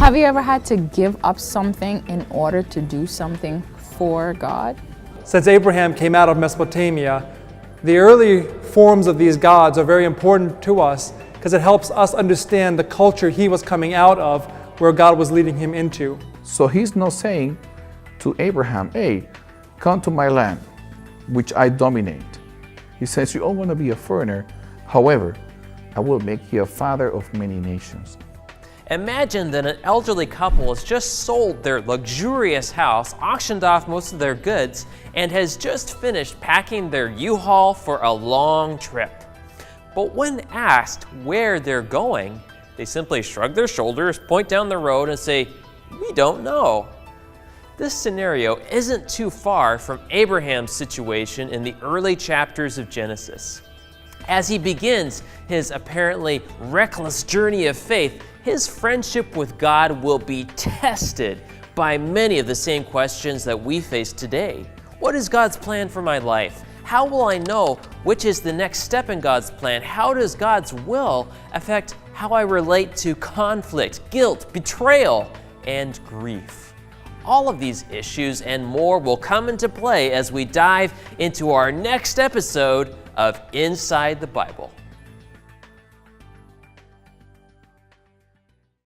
Have you ever had to give up something in order to do something for God? Since Abraham came out of Mesopotamia, the early forms of these gods are very important to us because it helps us understand the culture he was coming out of, where God was leading him into. So he's not saying to Abraham, hey, come to my land, which I dominate. He says, you all want to be a foreigner. However, I will make you a father of many nations. Imagine that an elderly couple has just sold their luxurious house, auctioned off most of their goods, and has just finished packing their U-Haul for a long trip. But when asked where they're going, they simply shrug their shoulders, point down the road, and say, "We don't know." This scenario isn't too far from Abraham's situation in the early chapters of Genesis. As he begins his apparently reckless journey of faith, his friendship with God will be tested by many of the same questions that we face today. What is God's plan for my life? How will I know which is the next step in God's plan? How does God's will affect how I relate to conflict, guilt, betrayal, and grief? All of these issues and more will come into play as we dive into our next episode of Inside the Bible.